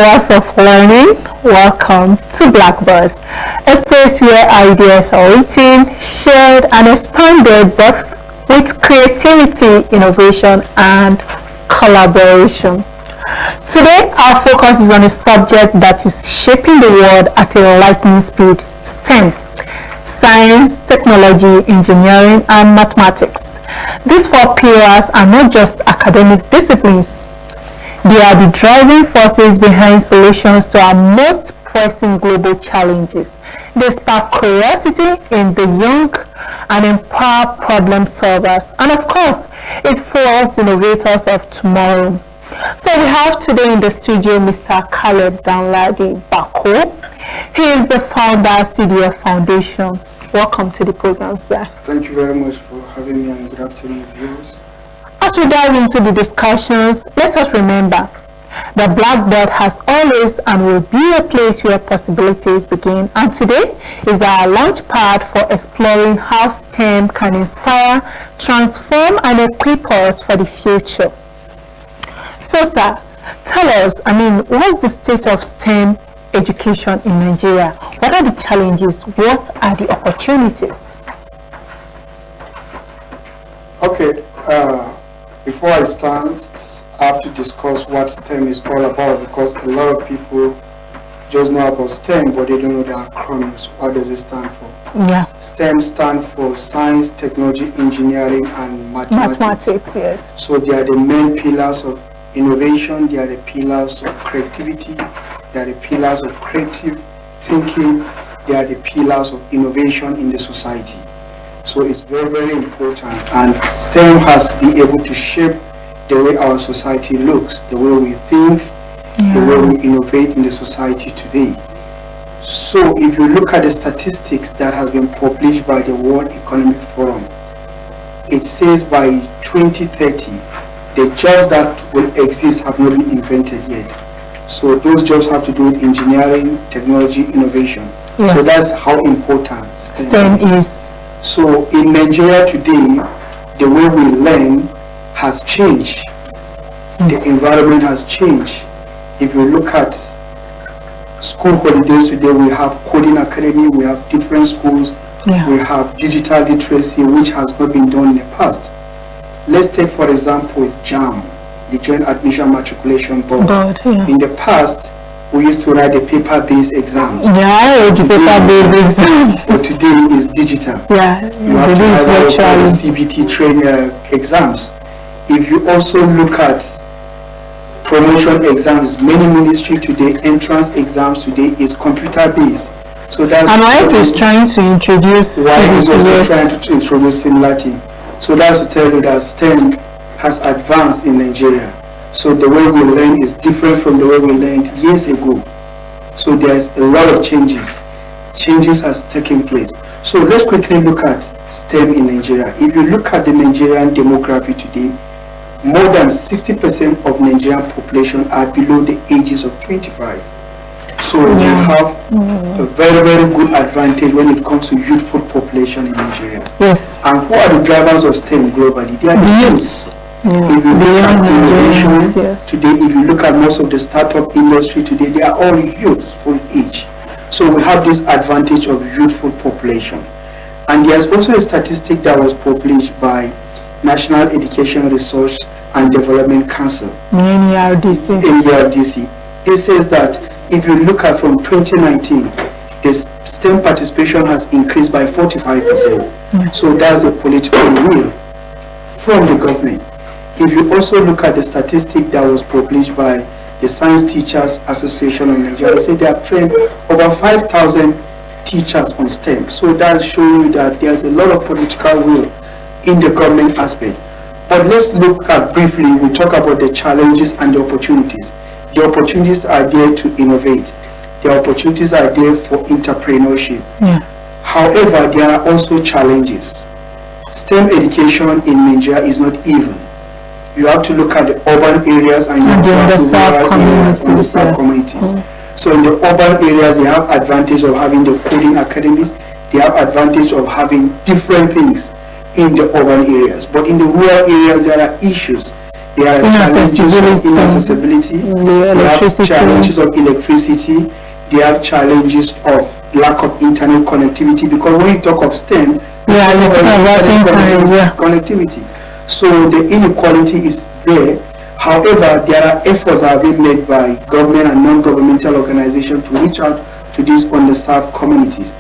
hours of learning, welcome to Blackboard, a space where ideas are written, shared, and expanded both with creativity, innovation, and collaboration. Today, our focus is on a subject that is shaping the world at a lightning speed: STEM. Science, technology, engineering, and mathematics. These four pillars are not just academic disciplines. They are the driving forces behind solutions to our most pressing global challenges. They spark curiosity in the young and empower problem solvers. And of course, it fuels innovators of tomorrow. So we have today in the studio Mr. Caleb Danladi Bako. He is the founder of CDF Foundation. Welcome to the program, sir. Thank you very much for having me, and good afternoon, viewers. As we dive into the discussions, let us remember that Blackboard has always and will be a place where possibilities begin, and today is our launch pad for exploring how STEM can inspire, transform, and equip us for the future. So, sir, tell us, what's the state of STEM education in Nigeria? What are the challenges? What are the opportunities? Okay, before I start, I have to discuss what STEM is all about, because a lot of people just know about STEM, but they don't know the acronyms. What does it stand for? Yeah. STEM stands for Science, Technology, Engineering, and Mathematics. Mathematics, yes. So they are the main pillars of innovation, they are the pillars of creativity, they are the pillars of creative thinking, they are the pillars of innovation in the society. So it's very, very important, and STEM has been able to shape the way our society looks, the way we think, the way we innovate in the society today. So if you look at the statistics that has been published by the World Economic Forum, it says by 2030, the jobs that will exist have not been invented yet. So those jobs have to do with engineering, technology, innovation. Yeah. So that's how important STEM is. So in Nigeria today, the way we learn has changed. The environment has changed. If you look at school holidays today, we have coding academy, we have different schools, we have digital literacy, which has not been done in the past. Let's take, for example, JAM, the Joint Admission Matriculation Board. In the past, we used to write the paper-based exams. Yeah, the paper-based exam. But today is digital. Yeah, you have to write the CBT train exams. If you also look at promotion exams, many ministry today, entrance exams today is computer-based. So that's and WIPE is trying to introduce WIPE is also trying to introduce similar thing. So that's to tell you that STEM has advanced in Nigeria. So the way we learn is different from the way we learned years ago. So there's a lot of changes. Changes has taken place. So let's quickly look at STEM in Nigeria. If you look at the Nigerian demography today, more than 60% of Nigerian population are below the ages of 25. So we have a very, very good advantage when it comes to youthful population in Nigeria. Yes. And who are the drivers of STEM globally? They are the youths. If you look at innovation today, if you look at most of the startup industry today, they are all youths full age. So we have this advantage of youthful population. And there's also a statistic that was published by National Education Research and Development Council, NERDC. It says that if you look at from 2019, the STEM participation has increased by 45%. So that's a political will from the government. If you also look at the statistic that was published by the Science Teachers Association of Nigeria, they say they have trained over 5,000 teachers on STEM. So that shows you that there's a lot of political will in the government aspect. But let's look at briefly, we talk about the challenges and the opportunities. The opportunities are there to innovate. The opportunities are there for entrepreneurship. However, there are also challenges. STEM education in Nigeria is not even. You have to look at the urban areas and you have to the sub-communities. So in the urban areas, they have advantage of having the coding academies. They have advantage of having different things in the urban areas. But in the rural areas, there are issues. There are challenges of inaccessibility. There are challenges of electricity. There are challenges of lack of internet connectivity, because when you talk of STEM, it's about connectivity. So the inequality is there. However, there are efforts that are being made by government and non-governmental organizations to reach out to these underserved communities.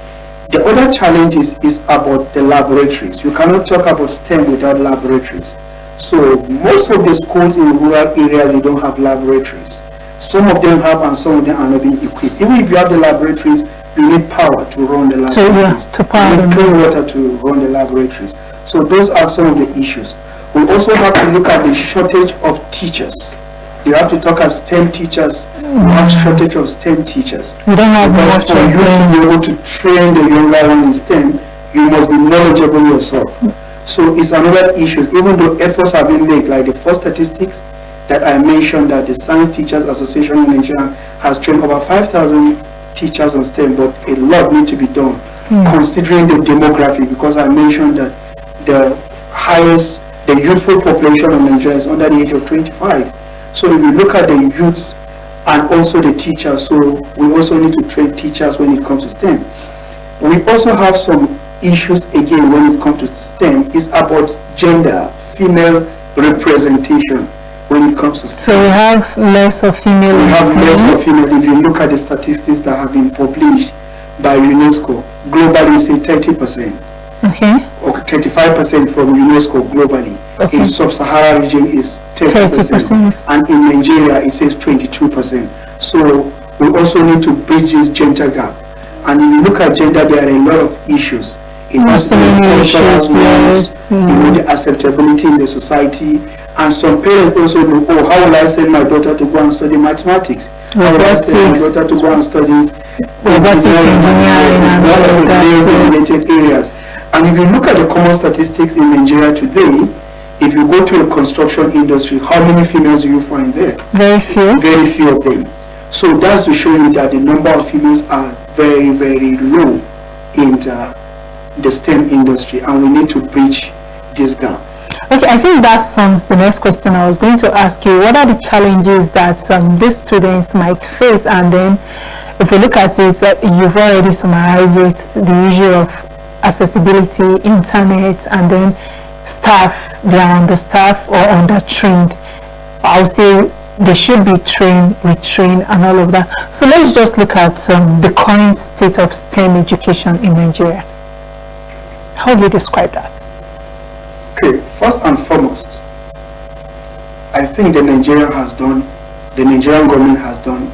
The other challenge is about the laboratories. You cannot talk about STEM without laboratories. So most of the schools in rural areas, they don't have laboratories. Some of them have, and some of them are not being equipped. Even if you have the laboratories, you need power to run the laboratories. You need clean water to run the laboratories. So those are some of the issues. We also have to look at the shortage of teachers. You have to talk as STEM teachers. We have shortage of STEM teachers. We don't have much. For you to be able to train the younger one in STEM, you must be knowledgeable yourself. So it's another issue. Even though efforts have been made, like the first statistics that I mentioned, that the Science Teachers Association in Nigeria has trained over 5,000 teachers on STEM, but a lot needs to be done, considering the demography, because I mentioned that the youthful population of Nigeria is under the age of 25. So if you look at the youths and also the teachers, so we also need to train teachers when it comes to STEM. We also have some issues again when it comes to STEM. It's about gender, female representation when it comes to STEM. So we have less of female. We have less of female. If you look at the statistics that have been published by UNESCO, globally say 30%. Okay. Or 35% from UNESCO globally. Okay. In sub-Saharan region is 30%. And in Nigeria it says 22%. So we also need to bridge this gender gap. And if you look at gender, there are a lot of issues. It has to do with cultural norms, the acceptability in the society. And some parents also know, oh, how will I send my daughter to go and study mathematics? How will I send my daughter to go and study robotics, engineering, and related areas? And if you look at the common statistics in Nigeria today, if you go to a construction industry, how many females do you find there? Very few. Very few of them. So that's to show you that the number of females are very, very low in the STEM industry, and we need to bridge this gap. Okay, I think that sums the next question I was going to ask you. What are the challenges that these students might face? And then if you look at it, you've already summarized it, the issue of accessibility, internet, and then staff. They are understaffed or under-trained. I would say they should be trained, retrained, and all of that. So let's just look at the current state of STEM education in Nigeria. How do you describe that? Okay, first and foremost, I think the Nigerian government has done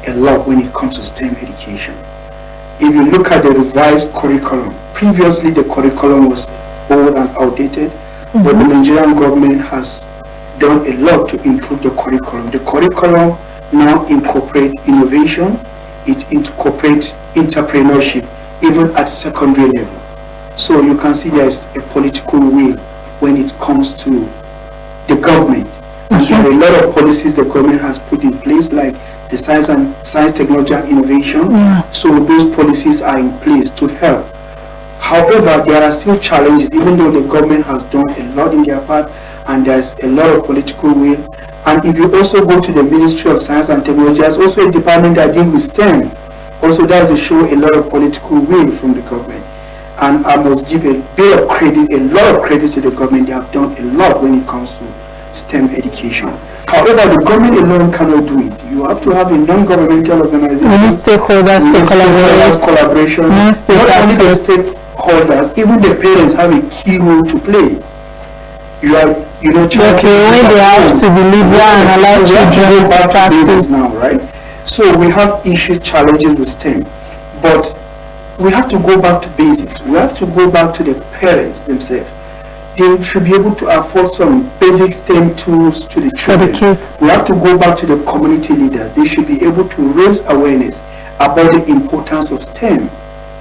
a lot when it comes to STEM education. If you look at the revised curriculum, previously the curriculum was old and outdated, but the Nigerian government has done a lot to improve the curriculum. The curriculum now incorporates innovation, it incorporates entrepreneurship, even at secondary level. So you can see there's a political will when it comes to the government. And there are a lot of policies the government has put in place, like the science, technology, and innovation. So those policies are in place to help. However, there are still challenges, even though the government has done a lot in their part, and there's a lot of political will. And if you also go to the Ministry of Science and Technology, there's also a department that deals with STEM. Also, does show a lot of political will from the government. And I must give a bit of credit, a lot of credit to the government. They have done a lot when it comes to STEM education. However, the government alone cannot do it. You have to have a non-governmental organization. We need stakeholders to collaborate. Collaboration. Not only the stakeholders, even the parents have a key role to play. You are, when they have to be liberal and allow children to practice now, right? So we have issues, challenges with STEM, but we have to go back to basics. We have to go back to the parents themselves. They should be able to afford some basic STEM tools to the children. We have to go back to the community leaders. They should be able to raise awareness about the importance of STEM.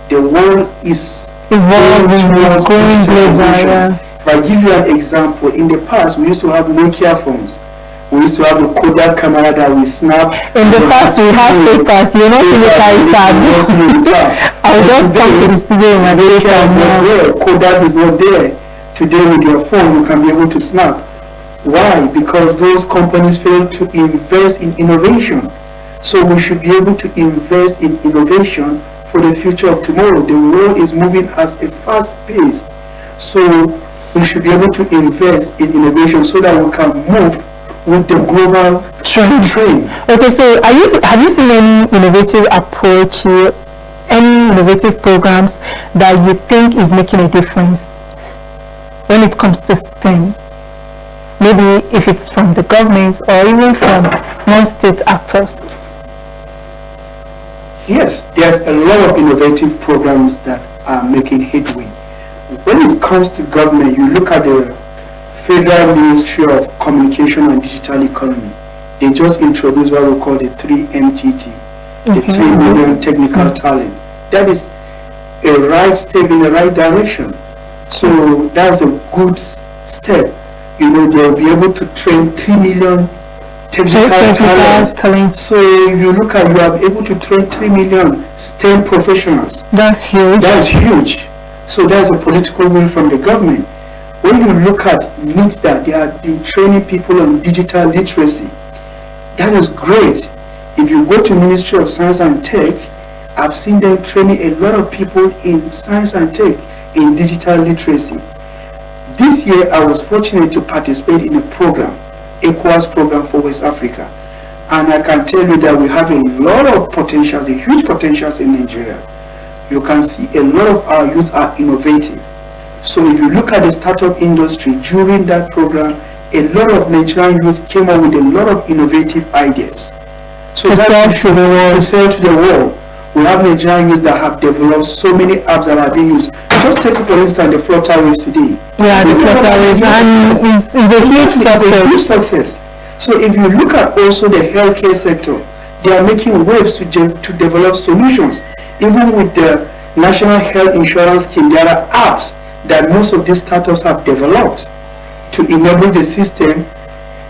The world is evolving, is going global. If I give you an example, in the past we used to have Nokia phones. We used to have the Kodak camera that we snap. In the past we had papers, you're not even tab. I will just come to the studio and Kodak is not there. Today with your phone you can be able to snap. Why? Because those companies fail to invest in innovation. So we should be able to invest in innovation for the future of tomorrow. The world is moving at a fast pace. So we should be able to invest in innovation so that we can move with the global trend. Okay, so have you seen any innovative approach, any innovative programs that you think is making a difference when it comes to STEM? Maybe if it's from the government or even from non-state actors. Yes, there's a lot of innovative programs that are making headway. When it comes to government, you look at the Federal Ministry of Communication and Digital Economy. They just introduced what we call the 3MTT, the 3 million technical talent. That is a right step in the right direction. So that's a good step. You know, they'll be able to train 3 million technical talent. So you look at, you are able to train 3 million STEM professionals. That's huge. That's huge. So that's a political will from the government. When you look at NITDA, they have been training people on digital literacy. That is great. If you go to Ministry of Science and Tech, I've seen them training a lot of people in science and tech in digital literacy. This year, I was fortunate to participate in a program, ECOWAS program for West Africa. And I can tell you that we have a lot of potential, the huge potentials in Nigeria. You can see a lot of our youth are innovative. So if you look at the startup industry during that program, a lot of Nigerian youth came up with a lot of innovative ideas. So to sell to the world. We have Nigerian youth that have developed so many apps that are being used. Just take for instance the Flutter Waves today. Yeah, the Flutter Waves, and it's a huge success. So if you look at also the healthcare sector, they are making waves to develop solutions. Even with the National Health Insurance Scheme, there are apps that most of these startups have developed to enable the system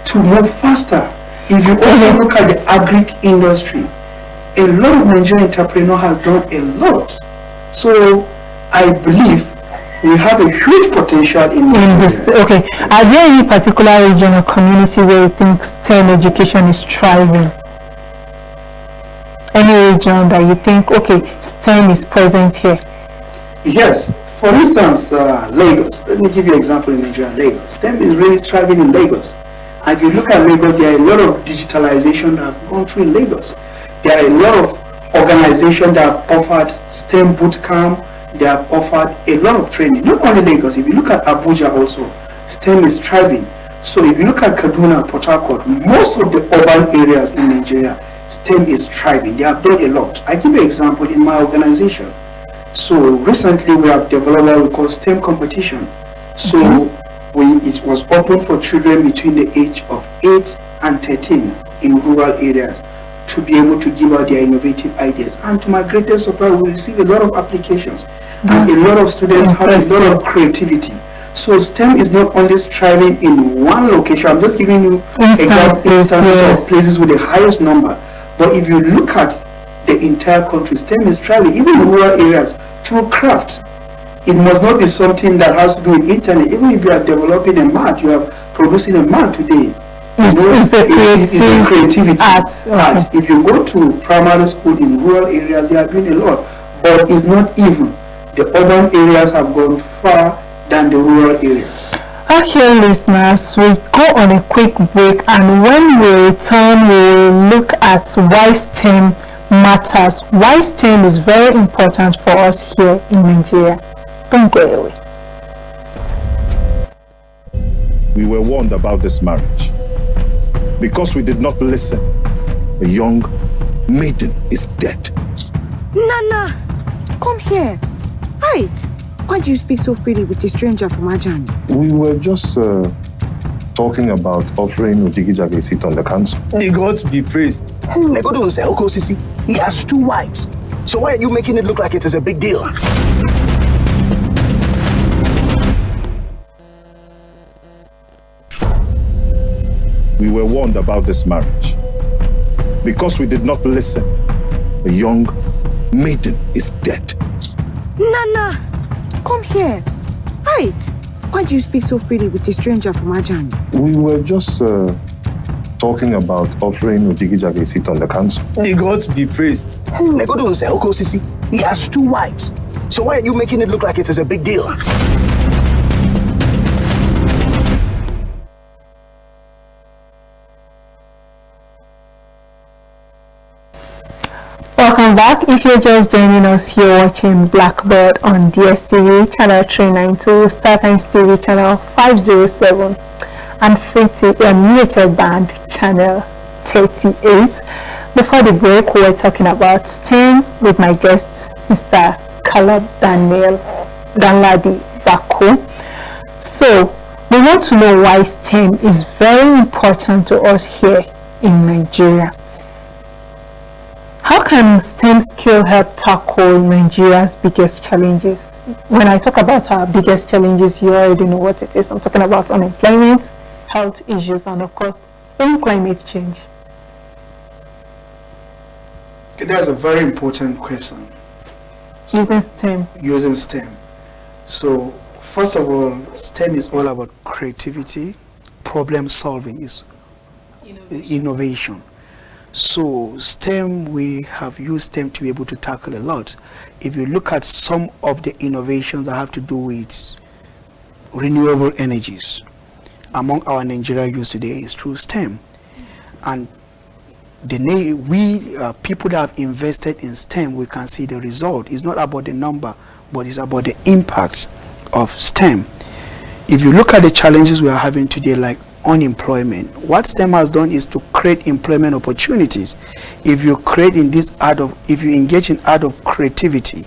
to move faster. If you also look at the agri industry, a lot of Nigerian entrepreneurs have done a lot. So I believe we have a huge potential in this. Okay, are there any particular region or community where you think STEM education is thriving? Any region that you think, okay, STEM is present here? Yes. For instance, Lagos. Let me give you an example in Nigeria. Lagos. STEM is really thriving in Lagos. And if you look at Lagos, there are a lot of digitalization that have gone through in Lagos. There are a lot of organizations that have offered STEM bootcamp. They have offered a lot of training. Not only Lagos. If you look at Abuja also, STEM is thriving. So if you look at Kaduna, Port Harcourt, most of the urban areas in Nigeria, STEM is thriving. They have done a lot. I give you an example in my organization. So recently we have developed what we call STEM competition. So it was open for children between the age of 8 and 13 in rural areas to be able to give out their innovative ideas. And to my greatest surprise, we received a lot of applications. And a lot of students have a lot of creativity. So STEM is not only striving in one location. I'm just giving you instances of places with the highest number. But if you look at the entire country, STEM is thriving, even in rural areas, through craft. It must not be something that has to do with internet. Even if you are developing a mat, you are producing a mat today. It's a creativity art. If you go to primary school in rural areas, they are doing a lot. But it's not even. The urban areas have gone far than the rural areas. Okay, listeners, we go on a quick break, and when we return, we will look at why STEM matters, why STEM is very important for us here in Nigeria. Don't go away. We were warned about this marriage. Because we did not listen, a young maiden is dead. Nana, come here. Hi. Why do you speak so freely with a stranger from Ajani? We were just talking about offering Odigijag a seat on the council. God be praised. Legodo say, Sisi, he has 2 wives. So why are you making it look like it is a big deal? We were warned about this marriage. Because we did not listen, a young maiden is dead. Nana, come here. Hi. Why do you speak so freely with a stranger from Ajani? We were just talking about offering Ojigijag a seat on the council. May God be praised. Nego don't sell Sisi. He has 2 wives. So why are you making it look like it is a big deal? Welcome back. If you're just joining us, you're watching Blackbird on DSTV channel 392, StarTimes TV channel 507, and Free TV on UHL band channel 38. Before the break, we were talking about STEM with my guest, Mr. Caleb Danladi Baku. So we want to know why STEM is very important to us here in Nigeria. How can STEM skill help tackle Nigeria's biggest challenges? When I talk about our biggest challenges, you already know what it is. I'm talking about unemployment, health issues, and of course, even climate change. Okay, that's a very important question. Using STEM. Using STEM. So, first of all, STEM is all about creativity, problem solving, is innovation. So STEM, we have used STEM to be able to tackle a lot. If you look at some of the innovations that have to do with renewable energies among our Nigerian youth today is through STEM. And people that have invested in STEM, we can see the result. It's not about the number, but it's about the impact of STEM. If you look at the challenges we are having today, like unemployment, what STEM has done is to create employment opportunities. If you engage in art of creativity,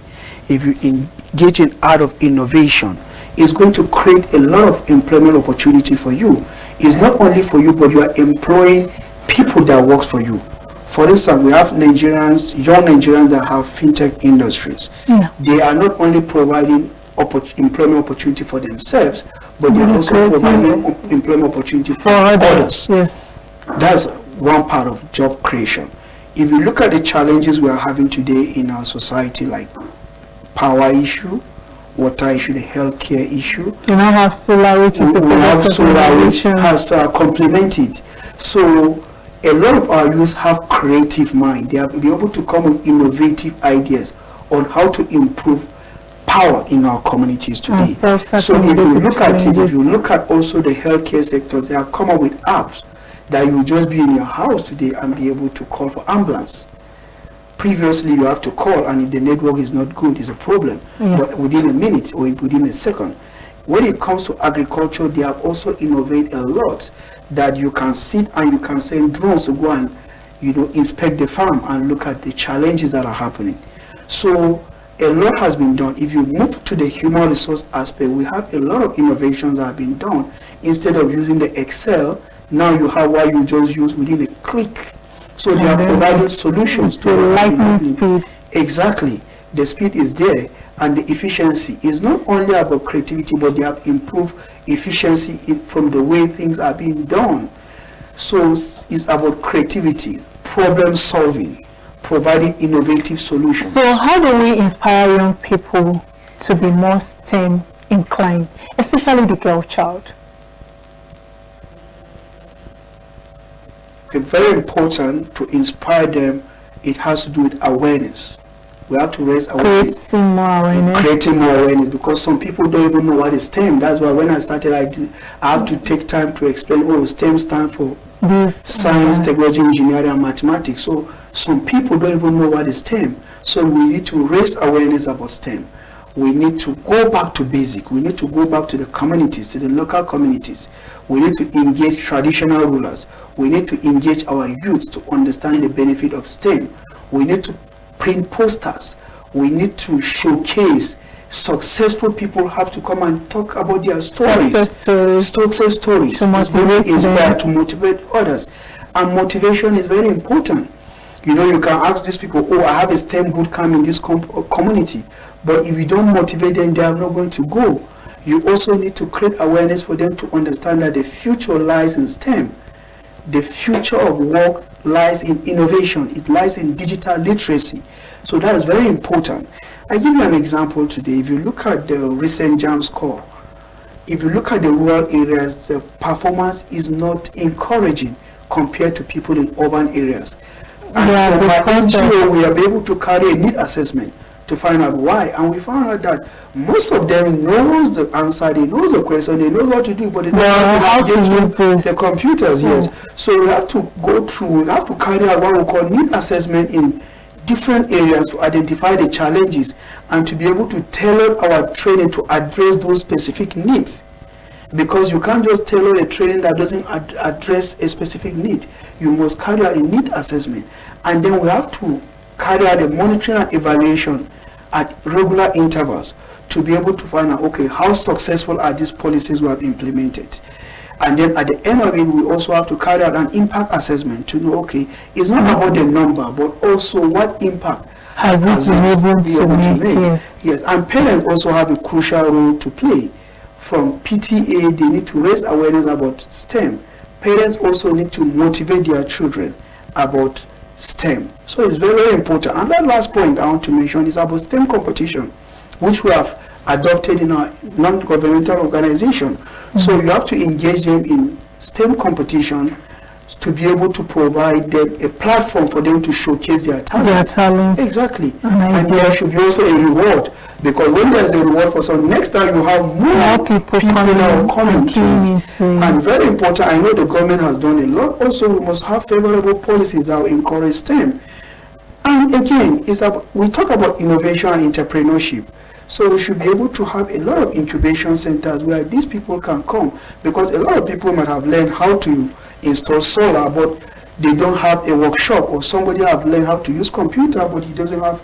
if you engage in art of innovation, it's going to create a lot of employment opportunity for you. It's not only for you, but you are employing people that works for you. For instance, we have young Nigerians that have fintech industries. Yeah. They are not only providing employment opportunity for themselves, but they are also providing employment opportunity for others. Yes. That's one part of job creation. If you look at the challenges we are having today in our society, like power issue, water issue, the healthcare issue. You now have solar, which is which has complemented. So a lot of our youth have creative mind. They have been able to come with innovative ideas on how to improve power in our communities today. So if you look at also the healthcare sectors, they have come up with apps that you will just be in your house today and be able to call for ambulance. Previously, you have to call, and if the network is not good, it's a problem. Yeah. But within a minute or within a second. When it comes to agriculture, they have also innovated a lot, that you can sit and you can send drones to go and inspect the farm and look at the challenges that are happening. So a lot has been done. If you move to the human resource aspect, we have a lot of innovations that have been done. Instead of using the Excel, now you have what you just use within a click. So they are providing solutions to lightning speed. Exactly. The speed is there, and the efficiency is not only about creativity, but they have improved efficiency from the way things are being done. So it's about creativity, problem solving, providing innovative solutions. So how do we inspire young people to be more STEM inclined, especially the girl child? Okay, very important to inspire them. It has to do with awareness. We have to raise awareness. Creating more awareness, because some people don't even know what is STEM. That's why when I started, I have to take time to explain, STEM stands for science, technology, engineering, and mathematics. So some people don't even know what is STEM. So we need to raise awareness about STEM. We need to go back to basic. We need to go back to the communities, to the local communities. We need to engage traditional rulers. We need to engage our youth to understand the benefit of STEM. We need to print posters. We need to showcase successful people. Have to come and talk about their stories. Success stories. To motivate others. And motivation is very important. You can ask these people, I have a STEM boot camp in this community. But if you don't motivate them, they are not going to go. You also need to create awareness for them to understand that the future lies in STEM. The future of work lies in innovation. It lies in digital literacy. So that is very important. I give you an example today. If you look at the recent JAM score, if you look at the rural areas, the performance is not encouraging compared to people in urban areas. And from my NGO, we are able to carry a need assessment to find out why, and we found out that most of them knows the answer, they know the question, they know what to do, but they don't know how to use the computers. Yes, so we have to go through, we have to carry out what we call need assessment in different areas to identify the challenges and to be able to tailor our training to address those specific needs. Because you can't just tailor a training that doesn't address a specific need. You must carry out a need assessment, and then we have to carry out a monitoring and evaluation at regular intervals to be able to find out, okay, how successful are these policies we have implemented. And then at the end of it, we also have to carry out an impact assessment to know, okay, it's not about the number, but also what impact has this been able to make. Yes, and parents also have a crucial role to play. From PTA, they need to raise awareness about STEM. Parents also need to motivate their children about STEM. So it's very, very important. And that last point I want to mention is about STEM competition, which we have adopted in our non-governmental organization. So you have to engage them in STEM competition to be able to provide them a platform for them to showcase their talents. Exactly. And there should be also a reward, because when there's a reward for some, next time you have more people coming to it. And very important, I know the government has done a lot. Also, we must have favorable policies that will encourage STEM. And again, we talk about innovation and entrepreneurship. So we should be able to have a lot of incubation centers where these people can come, because a lot of people might have learned how to install solar, but they don't have a workshop, or somebody have learned how to use computer, but he doesn't have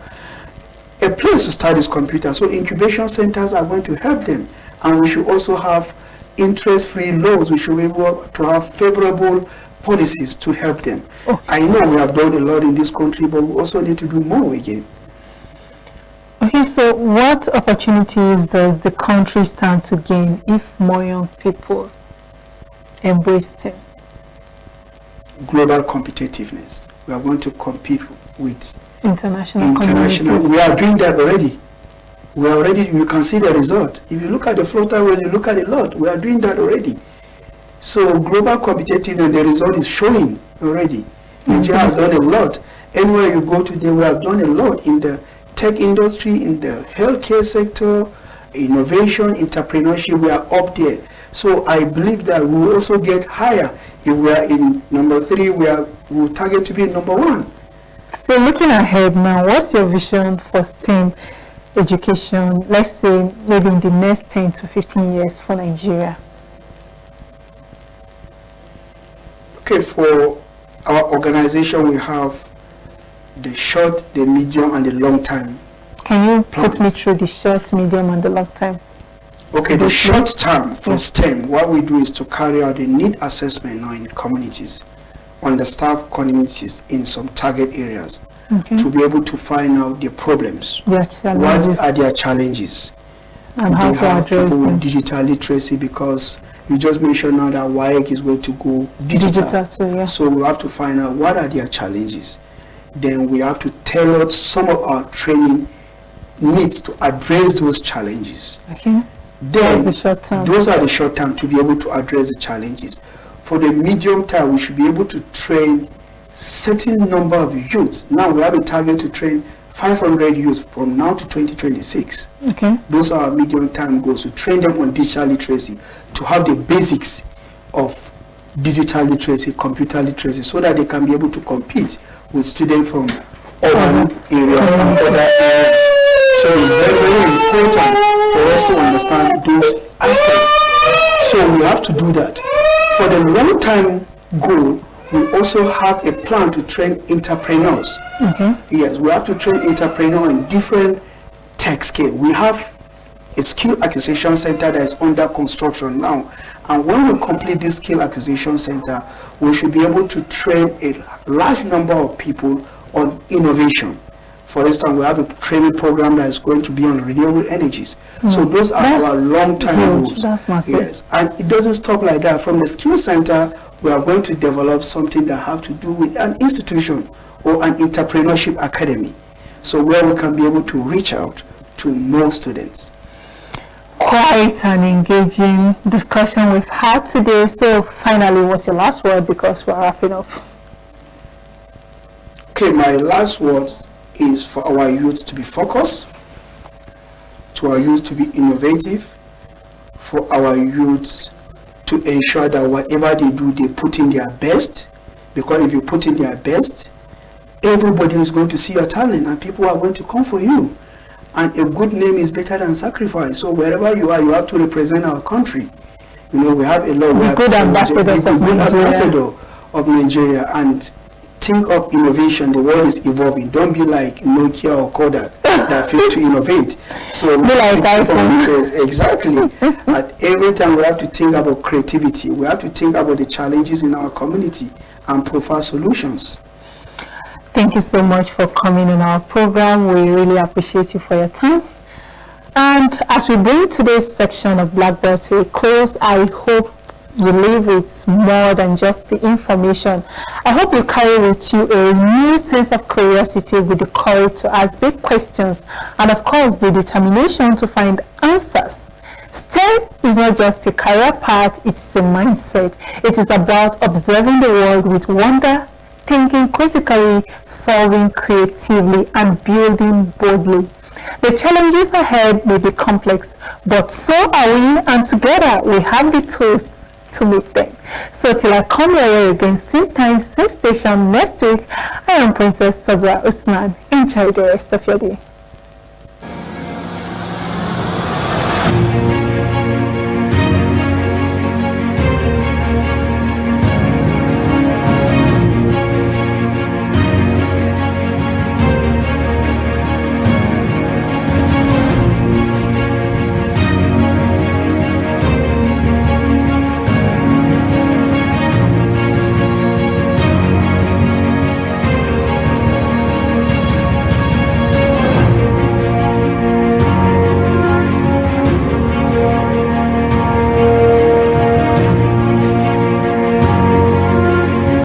a place to start his computer. So incubation centers are going to help them. And we should also have interest-free loans. We should be able to have favorable policies to help them. I know we have done a lot in this country, but we also need to do more again. Okay, so what opportunities does the country stand to gain if more young people embrace STEM? Global competitiveness. We are going to compete with international. We are doing that already. You can see the result. If you look at the floaters, you look at a lot. We are doing that already. So global competitiveness, the result is showing already. Nigeria has done a lot. Anywhere you go today, we have done a lot in the tech industry, in the healthcare sector, innovation, entrepreneurship. We are up there. So I believe that we will also get higher. If we are in number 3, we will target to be in number 1. So looking ahead now, what's your vision for STEM education, let's say maybe in the next 10 to 15 years for Nigeria? Okay, for our organization, we have the short, the medium, and the long time. Can you put me through the short, medium, and the long time? Okay, the short term for STEM, what we do is to carry out a need assessment now in communities, understaffed communities in some target areas, to be able to find out their problems. What are their challenges? And how to address people with digital literacy, because you just mentioned now that WAEC is going to go digital. Too, so we have to find out what are their challenges. Then we have to tailor some of our training needs to address those challenges. Then those are the short term to be able to address the challenges. For the medium term, we should be able to train certain number of youths. Now we have a target to train 500 youths from now to 2026. Those are our medium term goals, to train them on digital literacy, to have the basics of digital literacy, computer literacy, so that they can be able to compete with students from urban areas and other areas. So it's very, very important for us to understand those aspects. So we have to do that. For the long-term goal, we also have a plan to train entrepreneurs. Yes, we have to train entrepreneurs in different tech scale. We have a skill acquisition center that is under construction now. And when we complete this skill acquisition center, we should be able to train a large number of people on innovation. For instance, we have a training program that is going to be on renewable energies. So those are our long-term goals. Yes, and it doesn't stop like that. From the skill center, we are going to develop something that have to do with an institution or an entrepreneurship academy. So where we can be able to reach out to more students. quite an engaging discussion we've had today. So finally, what's your last word, because we're wrapping up? Okay, my last word is for our youth to be focused, to our youth to be innovative, for our youth to ensure that whatever they do, they put in their best. Because if you put in their best, everybody is going to see your talent and people are going to come for you. And a good name is better than sacrifice. So wherever you are, you have to represent our country. You know, we have a lot. We have good ambassadors of ambassador of Nigeria, and think of innovation. The world is evolving. Don't be like Nokia or Kodak that fail to innovate. So be like iPhone. Exactly. At every time we have to think about creativity. We have to think about the challenges in our community and provide solutions. Thank you so much for coming on our program. We really appreciate you for your time. And as we bring today's section of Blackbird to a close, I hope you leave with more than just the information. I hope you carry with you a new sense of curiosity with the courage to ask big questions and, of course, the determination to find answers. STEM is not just a career path, it's a mindset. It is about observing the world with wonder, thinking critically, solving creatively, and building boldly. The challenges ahead may be complex, but so are we, and together we have the tools to meet them. So till I come your way again, same time, same station next week, I am Princess Sabra Usman. Enjoy the rest of your day.